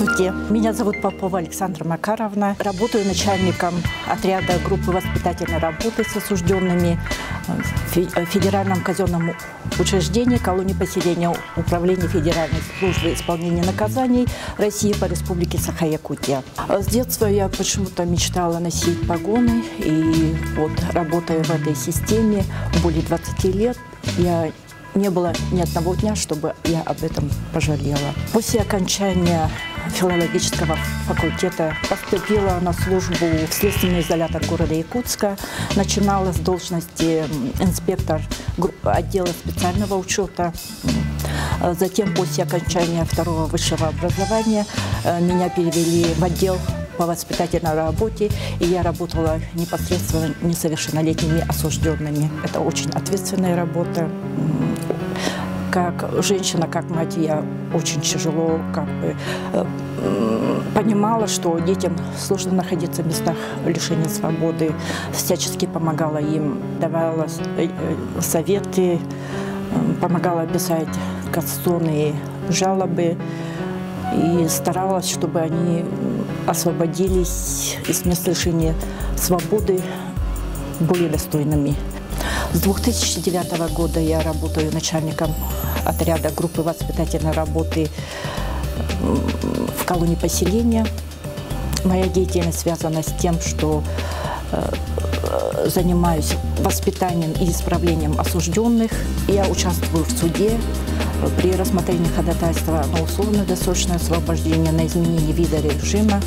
Здравствуйте, меня зовут Попова Александра Макаровна. Работаю начальником отряда группы воспитательной работы с осужденными в Федеральном казенном учреждении колонии поселения Управления Федеральной службы исполнения наказаний России по Республике Саха-Якутия. С детства я почему-то мечтала носить погоны, и вот работая в этой системе более 20 лет, не было ни одного дня, чтобы я об этом пожалела. После окончания филологического факультета поступила на службу в следственный изолятор города Якутска. Начинала с должности инспектор отдела специального учета. Затем, после окончания второго высшего образования, меня перевели в отдел по воспитательной работе, и я работала непосредственно с несовершеннолетними осужденными. Это очень ответственная работа. Как женщина, как мать, я очень тяжело понимала, что детям сложно находиться в местах лишения свободы. Всячески помогала им, давала советы, помогала писать кассационные жалобы и старалась, чтобы они освободились из мест лишения свободы более достойными. С 2009 года я работаю начальником отряда группы воспитательной работы в колонии поселения. Моя деятельность связана с тем, что занимаюсь воспитанием и исправлением осужденных. Я участвую в суде при рассмотрении ходатайства на условно-досрочное освобождение, на изменение вида режима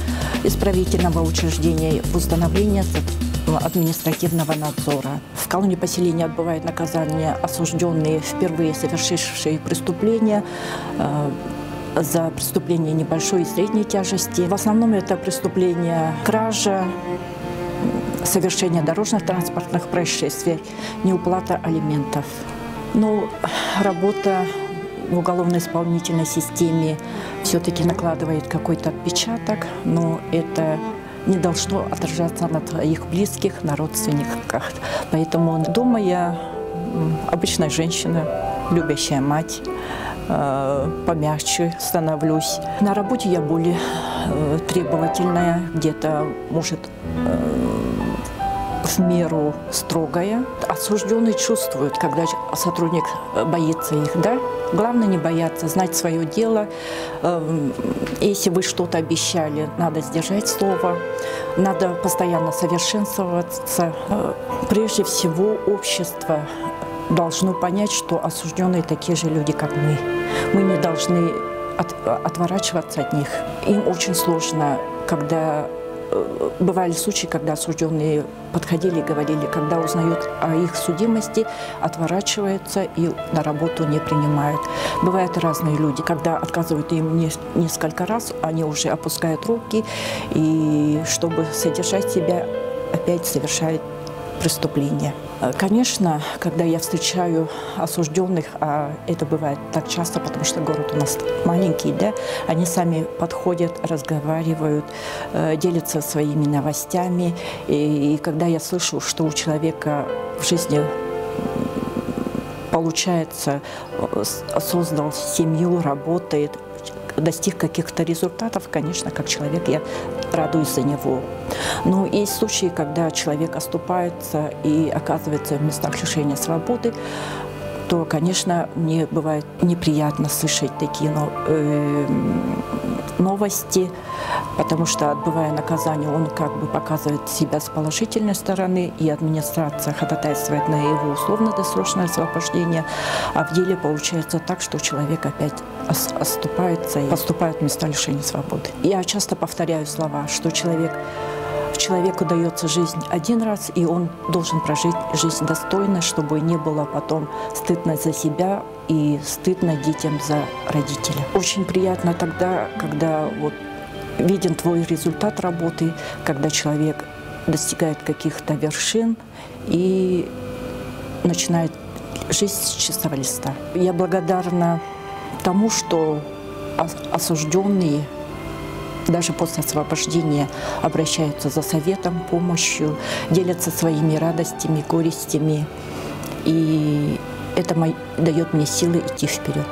исправительного учреждения, в установление административного надзора. В колонии поселения отбывают наказание осужденные, впервые совершившие преступления, за преступления небольшой и средней тяжести. В основном это преступления кража, совершение дорожно-транспортных происшествий, неуплата алиментов. Но работа в уголовно-исполнительной системе все-таки накладывает какой-то отпечаток, но это не должно отражаться на твоих близких, на родственниках. Поэтому дома я обычная женщина, любящая мать, помягче становлюсь. На работе я более требовательная, где-то, может, в меру строгая. Осужденные чувствуют, когда сотрудник боится их, да? Главное не бояться, знать свое дело. Если вы что-то обещали, надо сдержать слово, надо постоянно совершенствоваться. Прежде всего, общество должно понять, что осужденные такие же люди, как мы. Мы не должны отворачиваться от них. Им очень сложно, когда бывали случаи, когда осужденные подходили и говорили, когда узнают о их судимости, отворачиваются и на работу не принимают. Бывают разные люди, когда отказывают им несколько раз, они уже опускают руки, и чтобы содержать себя, опять совершают преступления. Конечно, когда я встречаю осужденных, а это бывает так часто, потому что город у нас маленький, да, они сами подходят, разговаривают, делятся своими новостями. И когда я слышу, что у человека в жизни получается, создал семью, работает, достиг каких-то результатов, конечно, как человек я радуюсь за него. Но есть случаи, когда человек оступается и оказывается в местах лишения свободы, то, конечно, мне бывает неприятно слышать такие новости, потому что, отбывая наказание, он как бы показывает себя с положительной стороны, и администрация ходатайствует на его условно-досрочное освобождение, а в деле получается так, что человек опять оступается и поступает в места лишения свободы. Я часто повторяю слова, что человеку дается жизнь один раз, и он должен прожить жизнь достойно, чтобы не было потом стыдно за себя и стыдно детям за родителя. Очень приятно тогда, когда вот виден твой результат работы, когда человек достигает каких-то вершин и начинает жизнь с чистого листа. Я благодарна тому, что осужденные даже после освобождения обращаются за советом, помощью, делятся своими радостями, горестями. И это дает мне силы идти вперед.